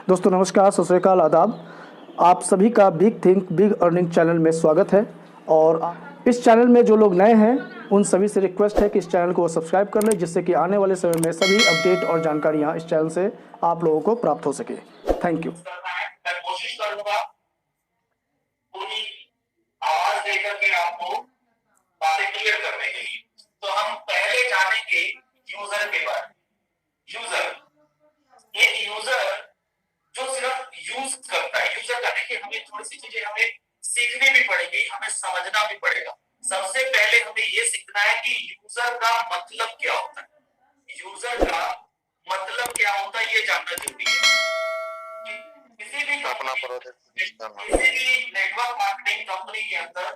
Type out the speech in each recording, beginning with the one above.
दोस्तों नमस्कार, सत श्री अकाल, आदाब। आप सभी का big think big earning channel में स्वागत है। और इस चैनल में जो लोग नए हैं उन सभी से रिक्वेस्ट है कि इस चैनल को सब्सक्राइब कर लें, जिससे कि आने वाले समय में सभी अपडेट और जानकारियाँ इस चैनल से आप लोगों को प्राप्त हो सके। Thank you. मैं कोशिश करूंगा पूरी आवाज देकर के आपको बातें क्लियर करने के लिए। तो हम पहले जानेंगे यूजर के बारे में। यूजर एक यूजर जो सिर्फ यूज करता है। यूजर का देखिए, हमें थोड़ी सी चीजें हमें सीखनी भी पड़ेगी, हमें समझना भी पड़ेगा। सबसे पहले हमें यह सीखना है कि यूजर का मतलब क्या होता है। यूजर का मतलब क्या होता है ये जानना जरूरी है। किसी भी नेटवर्क मार्केटिंग कंपनी के अंदर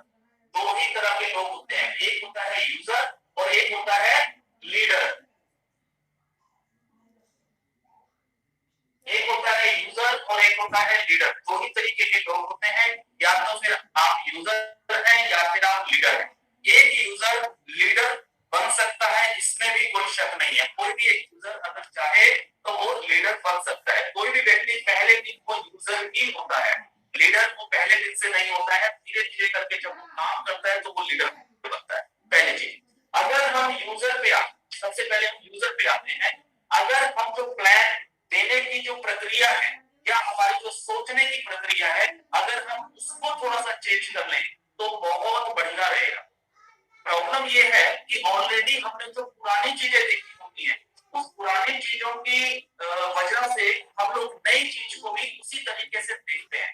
दो ही तरह के लोग होते हैं, एक होता है यूजर और एक होता है लीडर। एक होता है यूजर और एक होता है लीडर। दो ही तरीके के लोग होते हैं, या तो फिर आप यूजर हैं या फिर आप लीडर हैं। एक यूजर लीडर बन सकता है, इसमें भी कोई शक नहीं है। कोई भी एक यूजर अगर चाहे तो वो लीडर बन सकता है। कोई भी व्यक्ति पहले दिन वो यूजर ही होता है, लीडर वो पहले दिन से नहीं होता है। धीरे धीरे करके जब वो काम करता है तो वो लीडर बनता है। पहली चीज, अगर हम यूजर पे आते, सबसे पहले हम यूजर पे आते हैं। अगर हम जो प्लान देने की जो प्रक्रिया है या हमारी जो सोचने की प्रक्रिया है, अगर हम उसको थोड़ा सा चेंज कर लें तो बहुत बढ़िया रहेगा। प्रॉब्लम ये है कि ऑलरेडी हमने जो पुरानी चीजें देखी होती हैं, उस पुरानी चीजों की वजह से हम लोग नई चीज को भी उसी तरीके से देखते हैं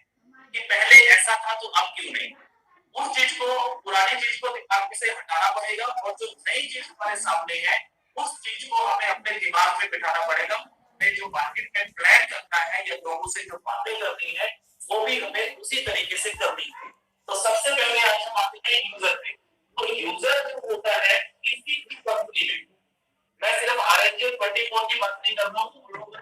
कि पहले ऐसा था तो अब क्यों नहीं। उस चीज को, पुरानी चीज को दिमाग से हटाना पड़ेगा और जो नई चीज हमारे सामने है उस चीज को हमें अपने दिमाग में बिठाना पड़ेगा। हमें जो मार्केट में प्लान करना है या लोगों से जो बातें करनी है वो भी हमें उसी तरीके से करनी है। तो सबसे पहले आज हम आते हैं यूजर पे। तो यूजर जो होता है किसी भी कंपनी में, मैं सिर्फ आरएचए 24 की बात नहीं कर रहा हूँ,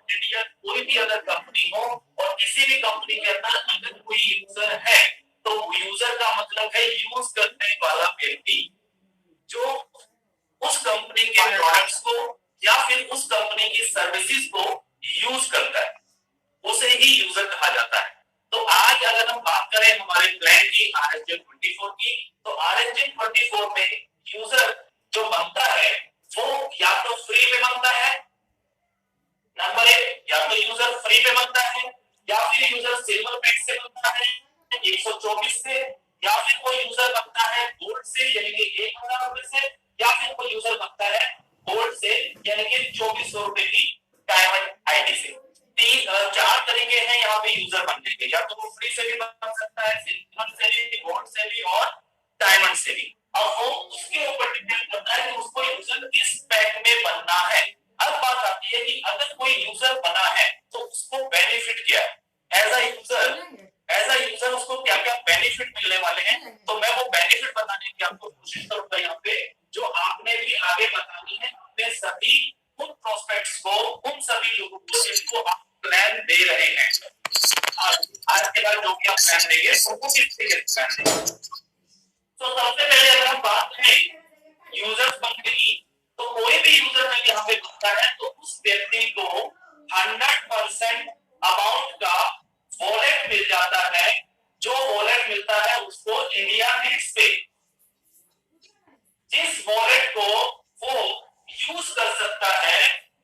इंडिया कोई भी अगर कंपनी हो और किसी भी कंपनी के अंदर अगर कोई यूजर है तो यूजर का मतलब है यूज करने वाला व्यक्ति, जो उस कंपनी के प्रोडक्ट्स को या फिर उस कंपनी की सर्विसेज को यूज करता है, उसे ही यूजर कहा जाता है। तो आज अगर हम बात करें हमारे प्लान की आरएचए 24 की, तो आरएचए 24 में यूजर जो बनता है वो या तो फ्री में बनता है, नंबर एक, या तो यूजर फ्री में बनता है या फिर यूजर सिल्वर पैक से बनता है 124 से, या फिर कोई यूजर बनता है गोल्ड से यानी कि 1000 रुपए से, या फिर कोई यूजर बनता है गोल्ड से यानी कि 2400 रुपए की डायमंड आईडी से। चार तरीके हैं यहाँ पे यूजर बनने के, या तो वो फ्री से भी बन सकता है, सिल्वर से भी, गोल्ड से भी और डायमंड से भी। और वो उसके ऊपर डिपेंड करता है कि उसको यूजर किस पैक में बनना है। अब बात आती है कि अगर कोई यूजर बना है तो उसको बेनिफिट क्या है। एज अ यूजर उसको क्या क्या बेनिफिट मिलने वाले हैं, तो मैं वो बेनिफिट बताने की आपको कोशिश करूंगा यहाँ पे, जो आपने भी आगे बतानी है अपने सभी उन प्रोस्पेक्ट्स को, उन सभी लोगों को जिनको आप प्लान दे रहे हैं। आज के बाद जो भी आप प्लान देंगे उनको किस तरीके से प्लान देंगे। तो सबसे पहले अगर हम बात करें यूजर्स बनने की, तो कोई भी यूजर अगर यहाँ पे बनता है तो उस व्यक्ति को 100% अमाउंट का वॉलेट मिल जाता है। जो वॉलेट मिलता है उसको इंडिया नेक्स्ट पे, जिस वॉलेट को वो यूज कर सकता है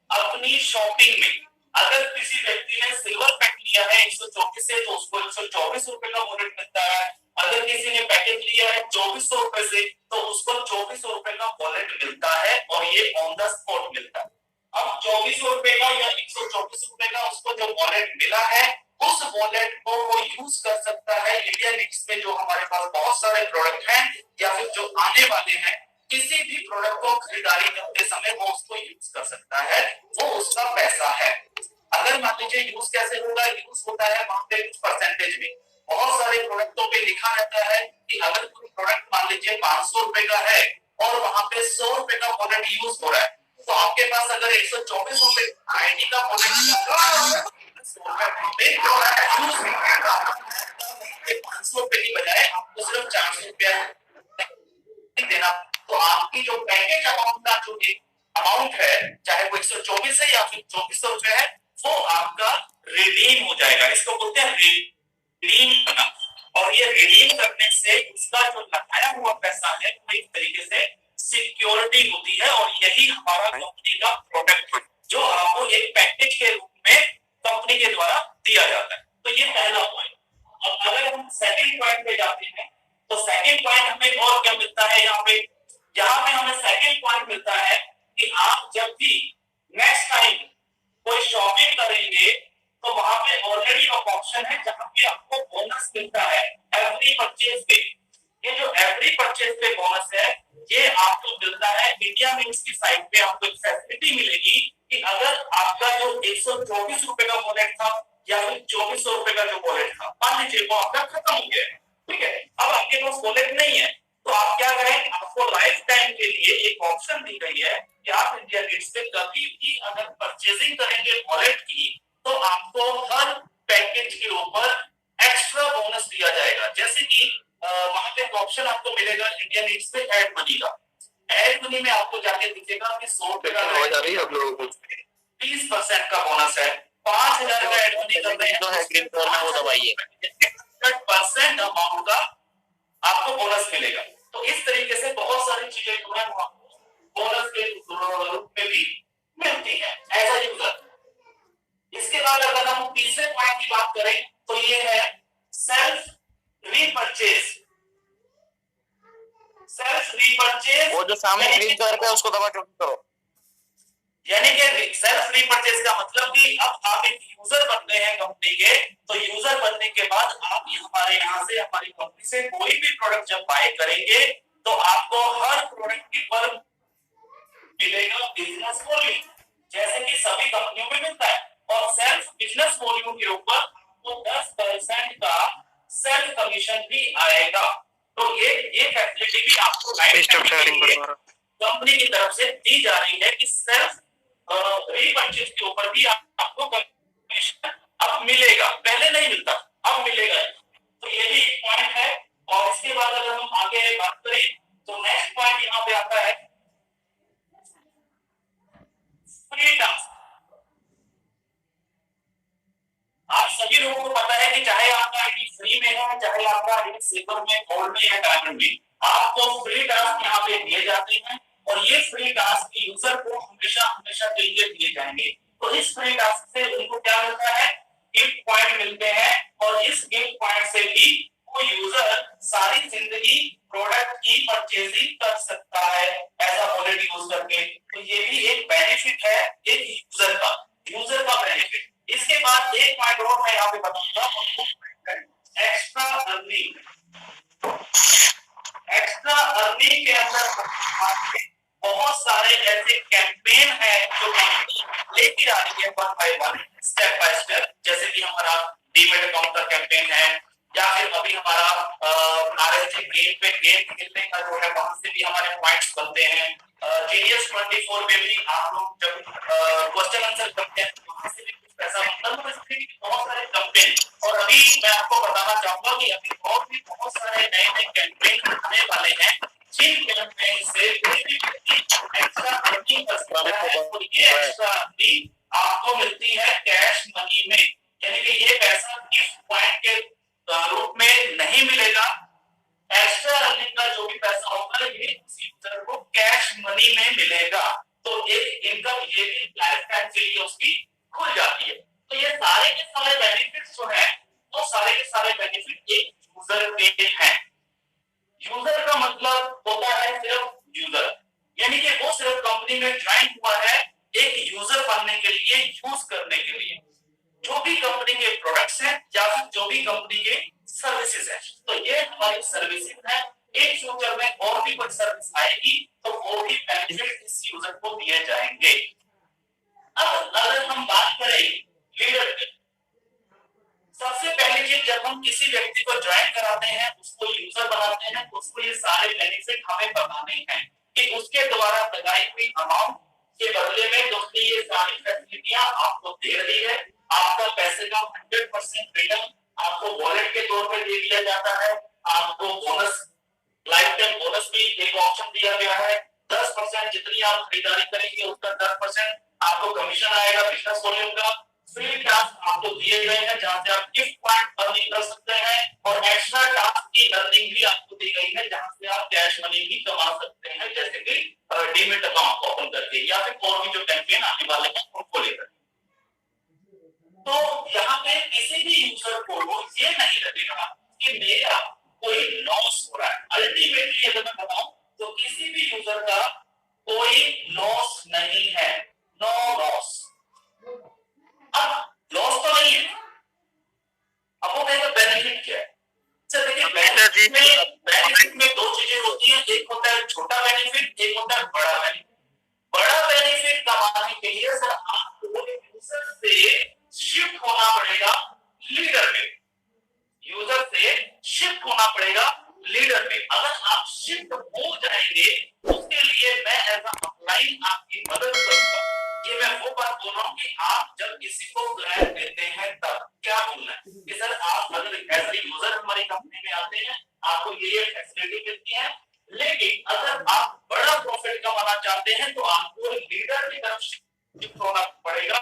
अपनी शॉपिंग में। अगर किसी व्यक्ति ने सिल्वर पैक लिया है 124 से तो उसको 124 रुपए का वॉलेट मिलता है। अगर किसी ने पैकेज लिया है 2400 रुपए से तो उसको 2400 रुपए का वॉलेट मिलता है और ये ऑन द स्पॉट मिलता है। अब 2400 रुपए का या 124 रुपए का उसको जो वॉलेट मिला है, उस वॉलेट को वो यूज कर सकता है इंडिया नेक्स्ट में, जो हमारे पास बहुत सारे प्रोडक्ट हैं या फिर जो आने वाले हैं, किसी भी प्रोडक्ट को खरीदारी करते समय वो उसको यूज कर सकता है, वो उसका पैसा है। अगर मान लीजिए यूज कैसे होगा, यूज होता है वहां पे कुछ परसेंटेज में। बहुत सारे प्रोडक्टों पे लिखा रहता है कि अगर कोई प्रोडक्ट मान लीजिए 500 रुपए का है और वहां पे 100 रुपए का वॉलेट यूज हो रहा है, तो आपके पास अगर 124 रुपए आईडी का वॉलेट 500 रुपए की बजाय आपको सिर्फ 400 रुपया देना। तो आपकी जो पैकेज अमाउंट का जो एक अमाउंट है, चाहे वो 124 है या फिर 2400 रुपए है, वो आपका रिडीम हो जाएगा। इसको बोलते हैं रिडीम करना। और ये रिडीम करने से उसका जो लगाया हुआ पैसा है वो एक तरीके से सिक्योरिटी होती है, और यही हमारा कंपनी का प्रोडक्ट है जो आपको एक पैकेज के रूप में कंपनी के द्वारा दिया जाता है। तो ये पहला पॉइंट। अब अगर हम सेकंड पॉइंट पे जाते हैं तो सेकंड पॉइंट हमें और क्या मिलता है यहाँ पे? यहाँ पे हमें सेकंड पॉइंट मिलता है कि आप जब भी नेक्स्ट टाइम कोई शॉपिंग करेंगे तो वहां पे ऑलरेडी एक ऑप्शन है जहां पे आपको बोनस मिलता है एवरी परचेज पे। ये जो एवरी परचेज पे बोनस है ये आपको मिलता है इंडिया में। इसकी साइट पे आपको एक फैसिलिटी मिलेगी कि अगर आपका जो 124 रुपए का वॉलेट था या फिर 2400 रुपए का जो वॉलेट था, मान लीजिए वो आपका खत्म हो गया है, ठीक है, अब आपके पास वॉलेट नहीं है, तो आप क्या करें? आपको लाइफ टाइम के लिए एक ऑप्शन दी गई है कि आप इंडिया नीड्स पे कभी भी अगर परचेजिंग करेंगे वॉलेट की तो आपको हर पैकेज के ऊपर एक्स्ट्रा बोनस दिया जाएगा। जैसे कि वहां पे एक ऑप्शन आपको मिलेगा इंडिया नीड्स पे ऐड मनी का। ऐड मनी में आपको जाके दिखेगा कि 100 रुपए का 30% का बोनस है, 5000 का ऐड मनी कर रहे हैं तो है ग्रीन कलर में वो दबाइए 100% अमाउंट का आपको बोनस मिलेगा। तो इस तरीके से बहुत सारी चीजें जो है बोनस के रूप में भी मिलती है एज अ यूजर। इसके बाद अगर हम तीसरे पॉइंट की बात करें तो ये है सेल्फ रीपरचेज। सेल्फ रीपरचेज, वो जो सामने ग्रीन कलर पे है उसको दबा के करो। यानी कि सेल्फ रीपरचेज का मतलब कि अब आप एक यूजर बनते हैं कंपनी के, तो यूजर बनने के बाद आप हमारे यहाँ से, हमारी कंपनी से कोई भी प्रोडक्ट जब बाय करेंगे तो आपको हर प्रोडक्ट के पर मिलेगा बिजनेस वॉल्यूम, जैसे कि सभी कंपनियों में मिलता है। और सेल्फ बिजनेस वॉल्यूम के ऊपर आपको 10% का सेल्फ कमीशन भी आएगा। तो ये फैसिलिटी भी आपको कंपनी की तरफ से दी जा रही है कि सेल्फ रीपरचेज के ऊपर भी आपको कमीशन अब मिलेगा। पहले नहीं मिलता, अब मिलेगा। तो ये भी एक पॉइंट है। और इसके बाद अगर हम आगे बात करें तो नेक्स्ट पॉइंट यहाँ पे आता है फ्री टास्क। आप सभी लोगों को पता है कि चाहे आपका आईडी फ्री में है, चाहे आपका आईडी सिल्वर में, गोल्ड में या डायमंड में, आपको फ्री टास्क यहाँ पे दिए जाते हैं। और ये फ्री टास्क यूजर को हमेशा हमेशा के लिए दिए जाएंगे। तो इस फ्री टास्क से उनको क्या मिलता है? गिफ्ट पॉइंट मिलते हैं। और इस गिफ्ट पॉइंट से भी वो यूजर सारी जिंदगी प्रोडक्ट की परचेजिंग कर सकता है ऐसा वॉलेट यूज करके। तो ये भी एक बेनिफिट है एक यूजर का बेनिफिट। इसके बाद एक पॉइंट और मैं यहाँ पे बताऊंगा, एक्स्ट्रा अर्निंग। एक्स्ट्रा अर्निंग के अंदर बहुत सारे ऐसे कैंपेन है जो लेके आ रही है one by one, step by step. जैसे कि हमारा डीमेट अकाउंट का कैंपेन है, या फिर अभी हमारा आरएसजी गेम पे गेम खेलने का जो है वहां से भी हमारे पॉइंट्स बनते हैं। जीडीएस 24 में भी आप लोग जब क्वेश्चन आंसर करते हैं वहां से भी कुछ पैसा मतलब बहुत सारे कैंपेन। और अभी मैं आपको बताना चाहूंगा कि अभी और भी बहुत सारे नए नए कैंपेन आने वाले हैं जिन कैंपेन से कोई भी व्यक्ति एक्स्ट्रा अर्निंग कर सकता है। और ये एक्स्ट्रा अर्निंग आपको मिलती है कैश मनी में, यानी कि ये पैसा गिफ्ट पॉइंट के रूप में नहीं मिलेगा। एक्स्ट्रा अर्निंग का जो भी पैसा होगा ये उसी यूजर को कैश मनी में मिलेगा। तो एक इनकम ये भी लाइफ टाइम के लिए उसकी खुल जाती है। तो ये सारे के सारे बेनिफिट्स जो है वो सारे के सारे बेनिफिट एक यूजर के हैं। यूजर का मतलब होता है सिर्फ यूजर, यानी कि वो सिर्फ कंपनी में ज्वाइन हुआ है एक यूजर बनने के लिए, यूज करने के लिए। जो भी कंपनी के प्रोडक्ट्स हैं या फिर जो भी कंपनी के सर्विसेज है, तो ये हमारी सर्विसेज है। एक फ्यूचर में और भी कोई सर्विस आएगी तो वो भी बेनिफिट इस यूजर को दिए जाएंगे। अब अगर हम बात करें लीडर की, सबसे पहली चीज जब हम किसी व्यक्ति को ज्वाइन कराते हैं, उसको यूजर बनाते हैं, उसको ये सारे बेनिफिट हमें बताने हैं कि उसके द्वारा लगाई हुई अमाउंट के बदले में दोस्तों ये सारी फैसिलिटियां आपको दे रही है। आपका पैसे का 100% रिटर्न आपको वॉलेट के तौर पर दे दिया जाता है। आपको बोनस, लाइफ टाइम बोनस भी एक ऑप्शन दिया गया है। 10% जितनी आप खरीदारी करेंगे उसका 10% आपको कमीशन आएगा बिजनेस वॉल्यूम का। फ्री टास्क आपको दिए गए हैं जहां से आप गिफ्ट पॉइंट अर्निंग कर सकते हैं और एक्स्ट्रा टास्क की अर्निंग भी आपको दी गई है जहां से आप कैश मनी भी कमा सकते हैं, जैसे कि डीमेट अकाउंट ओपन करके या फिर और भी जो कैंपेन आने वाले हैं उनको लेकर। तो यहाँ पे किसी भी यूजर को ये नहीं लगेगा कि मेरा कोई लॉस हो रहा है। अल्टीमेटली अगर मैं बताऊं तो किसी भी यूजर का कोई लॉस नहीं है, नो लॉस। अब लॉस तो नहीं है, अब वो कहेगा बेनिफिट क्या है? सर देखिए, बेनिफिट में दो चीजें होती हैं, एक होता है छोटा बेनिफिट, एक होता है बड़ा बेनिफिट। बड़ा बेनिफिट कमाने के लिए सर आपको यूजर से शिफ्ट होना पड़ेगा लीडर में, यूजर से शिफ्ट होना पड़ेगा लीडर में। अगर आप शिफ्ट हो जाएंगे उसके लिए मैं एज अपलाइन आपकी मदद करूंगा। ये मैं वो बात बोल रहा हूँ कि आप जब किसी को ग्रांट देते हैं तब क्या बोलना है कि सर आप अगर एज ए यूजर हमारी कंपनी में आते हैं आपको ये फैसिलिटी मिलती है, लेकिन अगर आप बड़ा प्रॉफिट कमाना चाहते हैं तो आपको लीडर की तरफ शिफ्ट होना पड़ेगा।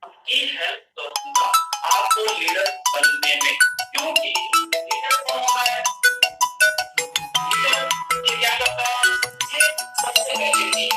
आपकी हेल्प करूंगा आपको लीडर बनने में, क्योंकि लीडर कौन होता है? लीडर ये क्या करता है? ये सबसे पहले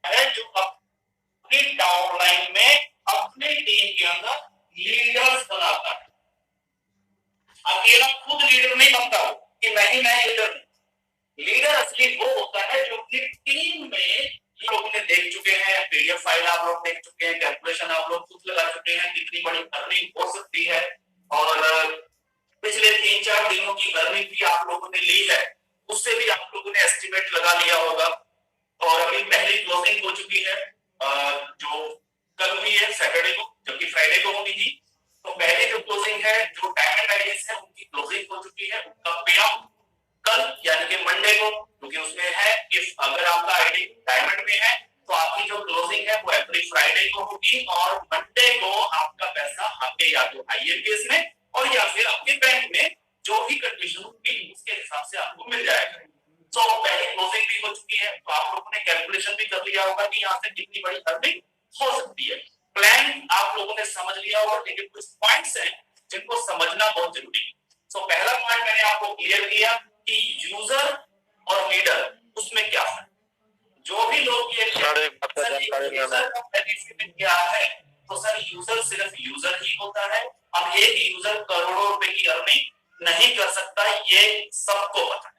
है जो अपनी डाउनलाइन में अपनी टीम के अंदर लीडर्स बनाता है। अकेला खुद लीडर नहीं बनता हो कि मैं लीडर हूं। लीडर असली वो होता है जो अपनी टीम में, लोग ने देख चुके हैं, पीडीएफ फाइल आप लोग देख चुके हैं, कैलकुलेशन आप लोग खुद लगा चुके हैं कितनी बड़ी अर्निंग हो सकती है, और पिछले 3-4 दिनों की अर्निंग भी आप लोगों ने ली है, उससे भी आप लोगों ने एस्टिमेट लगा लिया होगा। और अभी पहली क्लोजिंग हो चुकी है जो कल हुई है सैटरडे को, जबकि फ्राइडे को होनी थी। तो पहले जो क्लोजिंग है जो डायमंड आईडीज है उनकी क्लोजिंग हो चुकी है, उनका पे आउट कल यानी कि मंडे को, क्योंकि उसमें है कि अगर आपका आईडी डायमंड में है तो आपकी जो क्लोजिंग है वो एवरी फ्राइडे को होगी और मंडे को आपका पैसा आपके या तो आईएमपीएस में और या फिर आपके बैंक में जो भी कंडीशन होगी उसके हिसाब से आपको मिल जाएगा। तो पहली क्लोजिंग भी हो चुकी है, तो आप लोगों ने कैलकुलेशन भी कर लिया होगा कि यहाँ से कितनी बड़ी अर्निंग हो सकती है। प्लान आप लोगों ने समझ लिया होगा, लेकिन कुछ पॉइंट्स हैं जिनको समझना बहुत जरूरी है। तो पहला पॉइंट मैंने आपको क्लियर किया कि यूजर और लीडर उसमें क्या है। जो भी लोग ये यूजर का बेनिफिट क्या है, तो सर यूजर सिर्फ यूजर ही होता है। अब एक यूजर करोड़ों रुपए की अर्निंग नहीं कर सकता, ये सबको पता है।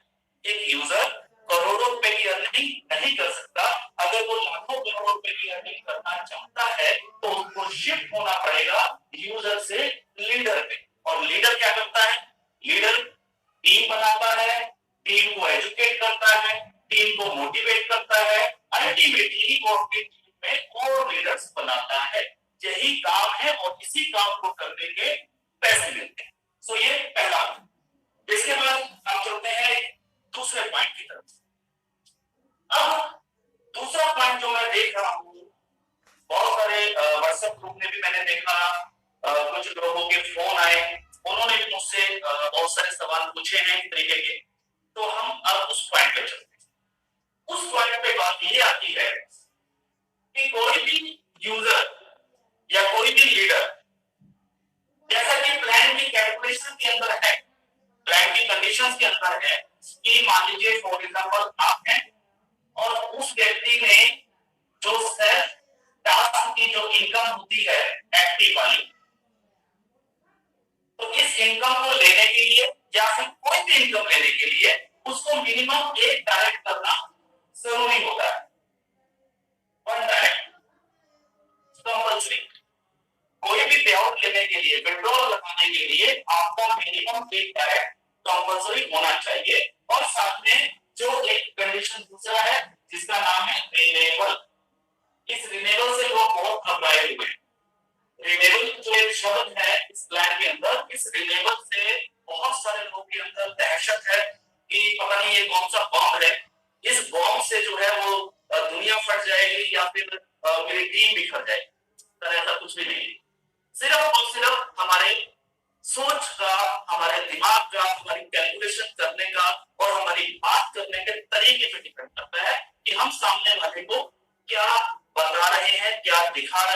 एक यूजर करोड़ों रुपए की अर्निंग नहीं कर सकता। अगर वो लाखों करोड़ रुपए की अर्निंग करना चाहता है तो उसको शिफ्ट होना पड़ेगा यूजर से लीडर पे। और लीडर क्या करता है? लीडर टीम बनाता है, टीम को एजुकेट करता है, टीम को मोटिवेट करता है, अल्टीमेटली वो अपनी टीम में और लीडर्स बनाता है। यही काम है और इसी काम को करने के पैसे मिलते हैं। सो ये पहला। इसके बाद आप चलते हैं दूसरे पॉइंट की तरफ। अब दूसरा पॉइंट जो मैं देख रहा हूं, बहुत सारे व्हाट्सएप ग्रुप में भी मैंने देखा, कुछ लोगों के फोन आए, उन्होंने भी मुझसे बहुत सारे सवाल पूछे हैं इस तरीके के। तो हम अब उस पॉइंट पे चलते हैं। उस पॉइंट पे बात ये आती है कि कोई भी यूजर या कोई भी लीडर, जैसा कि प्लान की कैलकुलेशन के अंदर है, प्लान की कंडीशंस के अंदर है कि मान लीजिए फॉर एग्जांपल आप हैं और उस व्यक्ति ने जो सेल्फ टास्क की जो इनकम होती है एक्टिव वाली, तो इस इनकम को लेने के लिए या फिर कोई भी इनकम लेने के लिए उसको मिनिमम एक डायरेक्ट करना जरूरी होता है। One direct compulsory. कोई भी पे आउट लेने के लिए, विड्रॉल लगाने के लिए आपका मिनिमम एक डायरेक्ट कंपल्सरी होना चाहिए। और साथ में जो एक कंडीशन दूसरा है जिसका नाम है रिन्यूएबल। इस रिन्यूएबल से लोग बहुत घबराए हुए हैं। रिन्यूएबल जो एक शब्द है इस प्लान के अंदर, इस रिन्यूएबल से बहुत सारे लोगों के अंदर दहशत है कि पता नहीं ये कौन सा बम है। इस बम से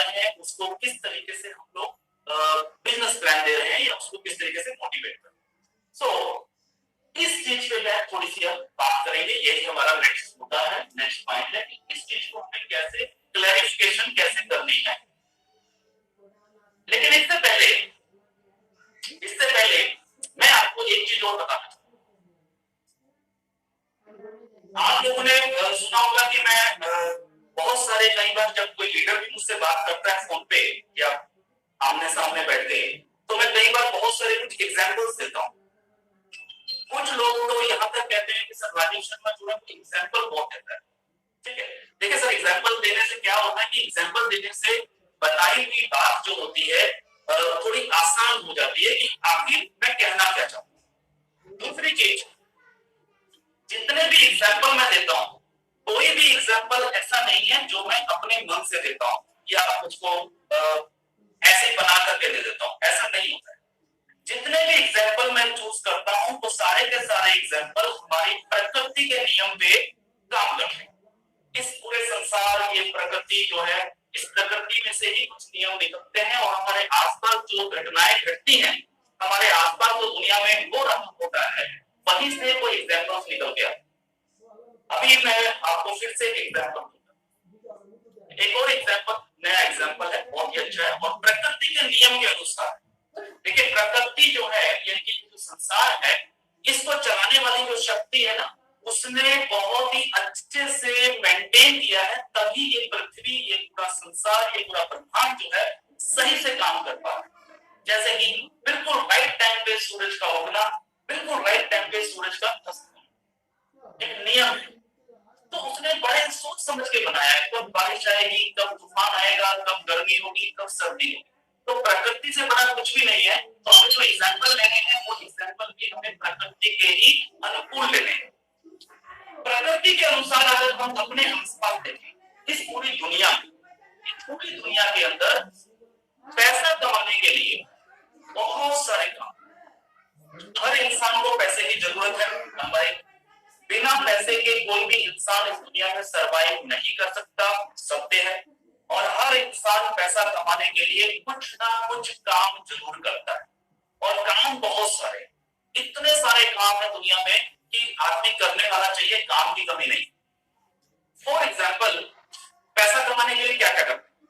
रहे हैं उसको किस तरीके से हम लोग बिजनेस प्लान दे रहे हैं या उसको किस तरीके से मोटिवेट कर रहे हैं। सो इस चीज पे मैं थोड़ी सी अब बात करेंगे, यही हमारा नेक्स्ट मुद्दा है, नेक्स्ट पॉइंट है कि इस चीज को हमें कैसे क्लैरिफिकेशन कैसे करनी है। लेकिन इससे पहले मैं आपको एक चीज और बताना चाहूंगा। आप लोगों ने सुना होगा कि मैं बहुत सारे कई बार जब कोई लीडर भी मुझसे बात करता है फोन पे या आमने सामने बैठ के, तो मैं कई बार बहुत सारे कुछ एग्जांपल्स देता हूँ। कुछ लोग तो यहाँ तक कहते हैं कि सर राजीव शर्मा जो है एग्जांपल बहुत देता है। ठीक है, देखिए सर एग्जांपल देने से क्या होता है कि एग्जांपल देने से बताई हुई बात जो होती है थोड़ी आसान हो जाती है कि आखिर मैं कहना क्या चाहूँ। दूसरी चीज, जितने भी एग्जांपल मैं देता हूँ कोई भी एग्जांपल ऐसा नहीं है जो मैं अपने मन से देता हूँ या उसको ऐसे बना करके दे देता हूँ, ऐसा नहीं होता है। जितने भी एग्जांपल मैं चूज करता हूँ तो सारे के सारे एग्जांपल हमारी प्रकृति के नियम पे काम करते हैं। इस पूरे संसार, ये प्रकृति जो है, इस प्रकृति में से ही कुछ नियम निकलते हैं और हमारे आसपास जो घटनाएं घटती हैं, हमारे आसपास जो दुनिया में हो रहा होता है, वहीं से कोई एग्जांपल्स निकल गया। अभी मैं आपको फिर से एग्जांपल दूंगा, एक और एग्जांपल, नया एग्जांपल है, बहुत ही अच्छा है और प्रकृति के नियम के अनुसार। देखिए प्रकृति जो है यानी कि जो संसार है, इसको चलाने वाली जो शक्ति है ना, उसने बहुत ही अच्छे से मेंटेन किया है, तभी ये पृथ्वी, ये पूरा संसार, ये पूरा ब्रह्मांड जो है सही से काम कर पा रहा है। जैसे कि बिल्कुल राइट टाइम पे सूरज का उगना, बिल्कुल राइट टाइम पे सूरज का अस्त, एक नियम है। तो उसने बड़े सोच समझ के बनाया है, कब बारिश आएगी, कब तूफान आएगा, कब गर्मी होगी, कब सर्दी होगी। तो प्रकृति से बड़ा कुछ भी नहीं है। तो हमें जो एग्जांपल लेने हैं वो एग्जांपल भी हमें प्रकृति के ही अनुकूल लेने हैं। प्रकृति के अनुसार अगर हम अपने आसपास देखें, इस पूरी दुनिया के अंदर पैसा कमाने के लिए बहुत सारे काम, हर इंसान को पैसे की जरूरत है। नंबर एक, बिना पैसे के कोई भी इंसान इस दुनिया में सरवाइव नहीं कर सकता, सत्य है। और हर इंसान पैसा कमाने के लिए कुछ ना कुछ काम जरूर करता है और काम बहुत सारे, इतने सारे काम है दुनिया में कि आदमी करने वाला चाहिए, काम की कमी नहीं। फॉर एग्जाम्पल, पैसा कमाने के लिए क्या क्या करते हैं?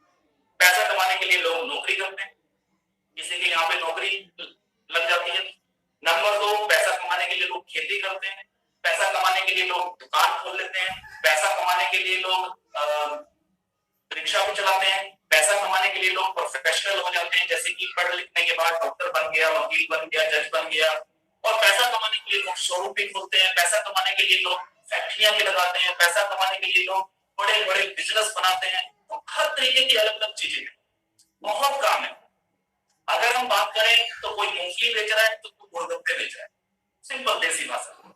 पैसा कमाने के लिए लोग नौकरी करते हैं, किसी के यहाँ पे नौकरी लग जाती है। नंबर दो, पैसा कमाने के लिए लोग खेती करते हैं, पैसा कमाने के लिए लोग दुकान खोल लेते हैं, पैसा कमाने के लिए लोग रिक्शा भी चलाते हैं, पैसा कमाने के लिए लोग प्रोफेशनल हो जाते हैं, जैसे कि पढ़ लिखने के बाद डॉक्टर बन गया, वकील बन गया, जज बन गया। और पैसा कमाने के लिए लोग शोरूम भी खोलते हैं, पैसा कमाने के लिए लोग फैक्ट्रियां भी लगाते हैं, पैसा कमाने के लिए लोग बड़े बड़े बिजनेस बनाते हैं। तो हर तरीके की अलग अलग चीजें हैं, बहुत काम है। अगर हम बात करें तो कोई मूंगफली बेच रहा है तो कोई गोलगप्पे बेच रहा है, सिंपल देसी भाषा।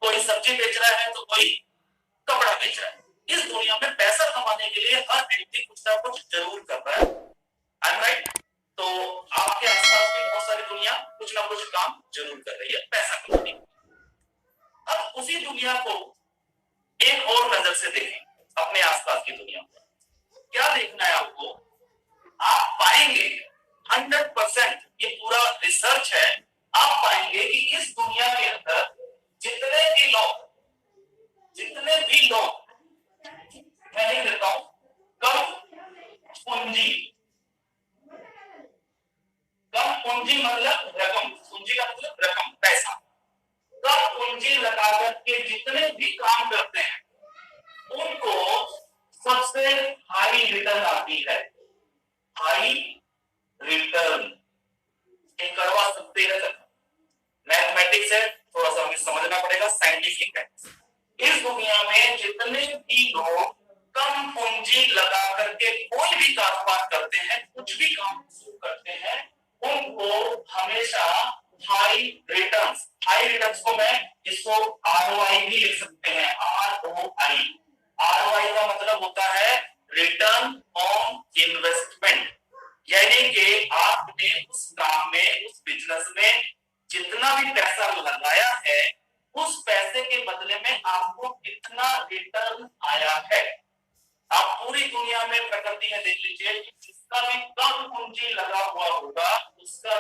कोई सब्जी बेच रहा है तो कोई कपड़ा बेच रहा है। इस दुनिया में पैसा कमाने के लिए हर व्यक्ति कुछ ना कुछ जरूर कर रहा है। I am right? तो आपके आसपास भी बहुत सारी दुनिया कुछ ना कुछ काम जरूर कर रही है पैसा कमाने के लिए। अब उसी दुनिया को एक और नजर से देखें, अपने आसपास की दुनिया को क्या देखना है आपको? आप पाएंगे 100%, ये पूरा रिसर्च है, आप पाएंगे कि इस दुनिया के अंदर जितने भी लोग मैं लिख देता हूं, कम पूंजी मतलब रकम, पूंजी का मतलब रकम, पैसा। कम पूंजी लगा करके जितने भी काम करते हैं उनको सबसे हाई रिटर्न आती है। हाई रिटर्न एक करवा सकते हैं, मैथमेटिक्स है, थोड़ा सा हमें समझना पड़ेगा, साइंटिफिक है। इस दुनिया में जितने भी लोग कम पूंजी लगा करके कोई भी कारोबार करते हैं, कुछ भी काम शुरू करते हैं, उनको हमेशा हाई रिटर्न्स को मैं इसको ROI भी लिख सकते हैं, ROI का मतलब होता है रिटर्न ऑन इन्वेस्टमेंट, यानी कि आपने उस काम में, उस बिजनेस में जितना भी पैसा लगाया है, उस पैसे के बदले में आपको कितना रिटर्न आया है। आप पूरी दुनिया में प्रकृति में देख लीजिए, जिस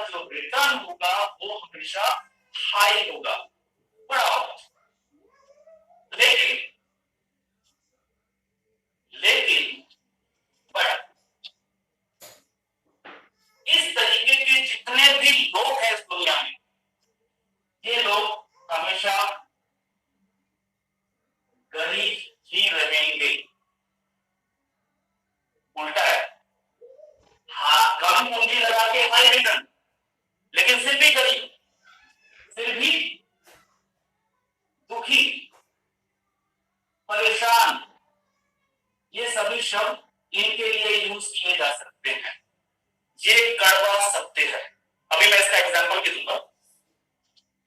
जो रिटर्न होगा वो हमेशा हाई होगा, बड़ा होगा। लेकिन बड़ा इस तरीके के जितने भी लोग हैं इस दुनिया में, ये लोग हमेशा गरीब ही रहेंगे। उल्टा है, हाँ कम पूंजी लगा के हाई रिटर्न, लेकिन फिर भी गरीब, फिर भी दुखी, परेशान, ये सभी शब्द इनके लिए यूज किए जा सकते हैं। ये कड़वा सत्य है। अभी मैं इसका एग्जांपल भी दूंगा।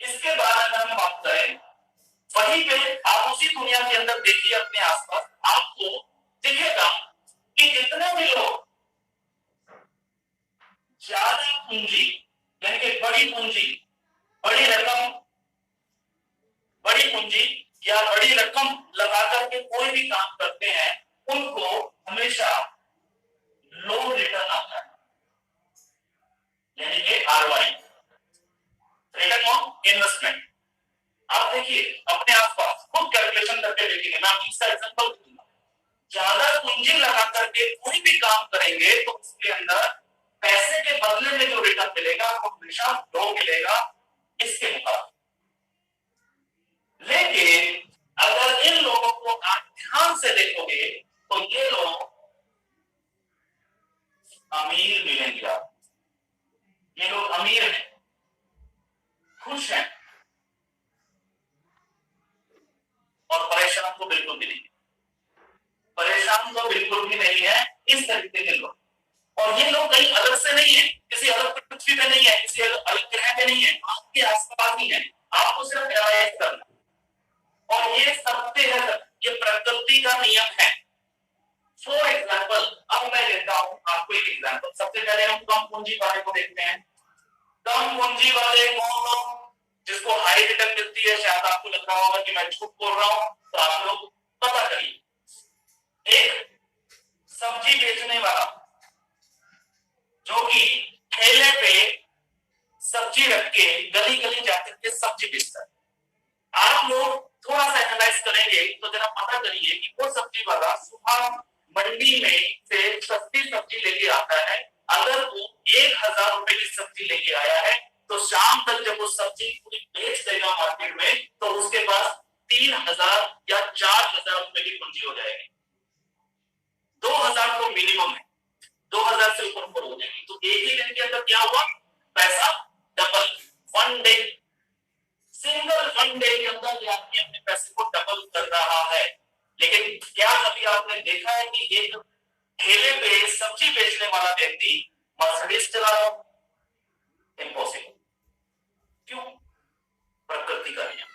इसके बाद अगर हम बात करें, वहीं पे आप उसी दुनिया के अंदर देखिए अपने आसपास, आपको दिखेगा कि जितने भी लोग ज्यादा पूंजी यानी कि बड़ी पूंजी, बड़ी रकम, बड़ी पूंजी या बड़ी रकम लगा करके कोई भी काम करते हैं, उनको हमेशा लो रिटर्न आता है, यानी कि आरओआई, रिटर्न ऑन इन्वेस्टमेंट। आप देखिए अपने आसपास, खुद कैलकुलेशन करके देखेंगे। मैं आपको इसका एग्जांपल दूंगा। ज्यादा पूंजी लगा करके कोई भी काम करेंगे तो उसके अंदर पैसे के बदले में जो रिटर्न मिलेगा वो हमेशा लो मिलेगा इसके मुकाबले। लेकिन अगर इन लोगों को आप ध्यान से देखोगे तो ये लोग अमीर मिलेंगे। आप ये लोग अमीर हैं, खुश हैं और परेशान तो बिल्कुल भी नहीं है। परेशान तो बिल्कुल भी नहीं है इस तरीके के लोग। और ये लोग कहीं अलग से नहीं है, किसी अलग पृथ्वी पे नहीं है, किसी अलग ग्रह पे नहीं है, आपके आसपास ही है। आपको सिर्फ एनालाइज करना, और ये सत्य है, ये प्रकृति का नियम है। फॉर एग्जाम्पल, अब मैं लेता हूं आपको एक एग्जाम्पल। सबसे पहले हम कम पूंजी वाले को देखते हैं। कम पूंजी वाले कौन लोग? जिसको हाई रिटर्न मिलती है। शायद आपको लग रहा होगा कि मैं झूठ बोल रहा हूं, तो आप लोग पता करिए। एक सब्जी बेचने वाला जो कि ठेले पे सब्जी रख के गली गली जाकर के सब्जी बेचता है। आप लोग थोड़ा सा एनालाइज करेंगे तो जरा पता करिए कि वो सब्जी वाला सुबह मंडी में से सस्ती सब्जी लेके आता है। अगर वो 1000 रुपए की सब्जी लेके आया है तो शाम तक जब वो सब्जी पूरी बेच देगा मार्केट में, तो उसके पास 3000 या 4000 रुपए की पूंजी हो जाएगी। 2000 तो मिनिमम है, 2000 से ऊपर हो जाएगी। तो एक ही दिन के अंदर क्या हुआ? पैसा double. One day, single one day के अंदर ये आदमी अपने पैसे को डबल कर रहा है। लेकिन क्या कभी आपने देखा है कि एक ठेले पे सब्जी बेचने वाला व्यक्ति मर्सिडीज चला रहा हो? इम्पॉसिबल। क्यों? प्रकृति का नियम।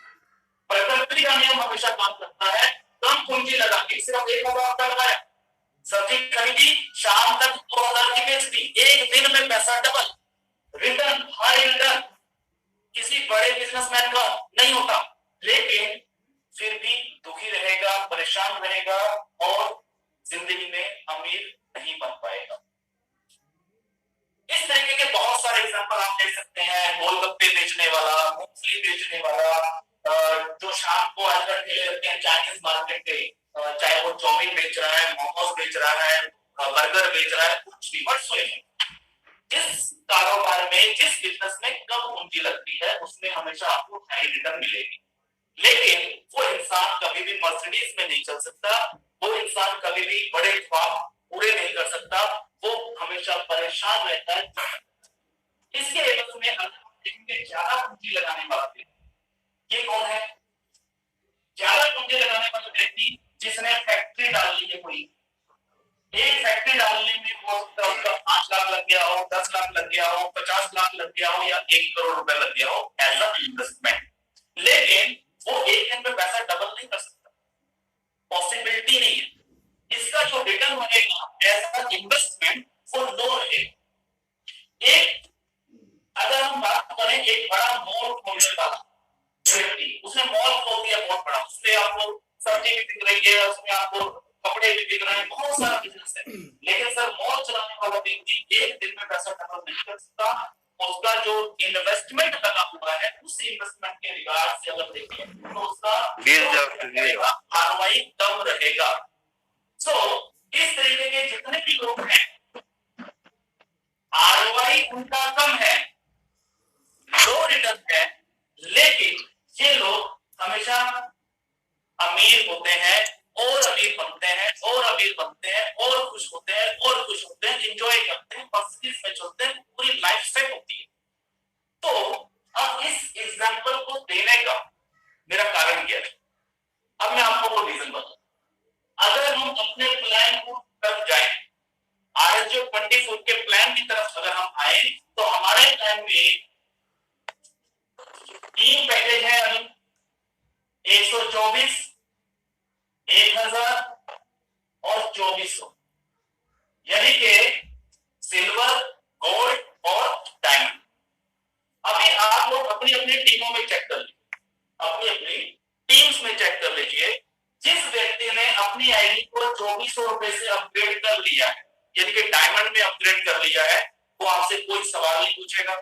प्रकृति का नियम हमेशा काम करता है। कम पूंजी लगा के सिर्फ 1000 का लगाया, सब्जी खरीदी, शाम तक 2000 की बेच दी, एक दिन में पैसा डबल। रिटर्न, हाई रिटर्न किसी बड़े बिजनेसमैन का नहीं होता, लेकिन फिर भी दुखी रहेगा, परेशान रहेगा और जिंदगी में अमीर नहीं बन पाएगा। इस तरीके के बहुत सारे एग्जांपल आप देख सकते हैं। गोलगप्पे बेचने वाला, मूंगफली बेचने वाला, जो शाम को आजकल ठेले रखते हैं चाइनीज मार्केट पे, चाहे वो चाउमीन बेच रहा है, मोमोज बेच रहा है, बर्गर बेच रहा है, कुछ भी। बट सुनिए, जिस कारोबार में, जिस बिजनेस में कम पूंजी लगती है उसमें हमेशा आपको हाई रिटर्न मिलेगी। लेकिन वो इंसान कभी भी मर्सिडीज में नहीं चल सकता, वो इंसान कभी भी बड़े ख्वाब पूरे नहीं कर सकता, वो हमेशा परेशान रहता है। इसके एवज में हम ज्यादा पूंजी लगाने वाला, ये कौन है? ज्यादा पूंजी लगाने वाला व्यक्ति जिसने फैक्ट्री डाल ली है। कोई एक फैक्ट्री डालने में हो सकता है उसका 5 लाख लग गया हो, 10 लाख लग गया हो, 50 लाख लग गया हो या 1 करोड़ रुपए लग गया हो एज अ इन्वेस्टमेंट। लेकिन वो एक दिन में पैसा डबल नहीं कर सकता, पॉसिबिलिटी नहीं है। इसका जो रिटर्न होगा एज अ इन्वेस्टमेंट वो लो रहेगा। एक अगर हम बात करें एक बड़ा मॉल खोलने वाला व्यक्ति, उसने मॉल खोल दिया बहुत बड़ा, उसमें आपको सब्जी भी बिक रही है, उसमें आपको कपड़े भी बिक रहे हैं, बहुत सारा बिजनेस है। लेकिन सर मॉल चलाने वाला व्यक्ति एक दिन में पैसा डबल नहीं कर सकता, उसका जो इन्वेस्टमेंट लगा हुआ है उस इन्वेस्टमेंट के रिगार्ड से अगर देखें तो उसका आरओआई कम रहेगा। सो इस तरीके के जितने भी लोग हैं आरओआई उनका कम है, लो रिटर्न है, लेकिन ये लोग हमेशा अमीर होते हैं और अमीर बनते हैं और अमीर बनते हैं और खुश होते हैं और खुश होते हैं, एंजॉय करते हैं, मस्जिद में चलते हैं, पूरी लाइफ सेट होती है। तो अब इस एग्जांपल को देने का मेरा कारण क्या है, अब मैं आपको वो रीजन बताऊं। अगर हम अपने प्लान को तरफ जाएं, RSJ 24 के प्लान की तरफ अगर हम आए तो हमारे प्लान में 3 पैकेज है अभी, 124, 1000 और 2400, यानी कि सिल्वर, गोल्ड और डायमंड। अभी आप लोग अपनी अपनी टीमों में चेक कर लीजिए, अपनी अपनी टीम्स में चेक कर लीजिए। जिस व्यक्ति ने अपनी आईडी को 2400 रुपए से अपग्रेड कर लिया है, यानी कि डायमंड में अपग्रेड कर लिया है, वो आपसे कोई सवाल नहीं पूछेगा,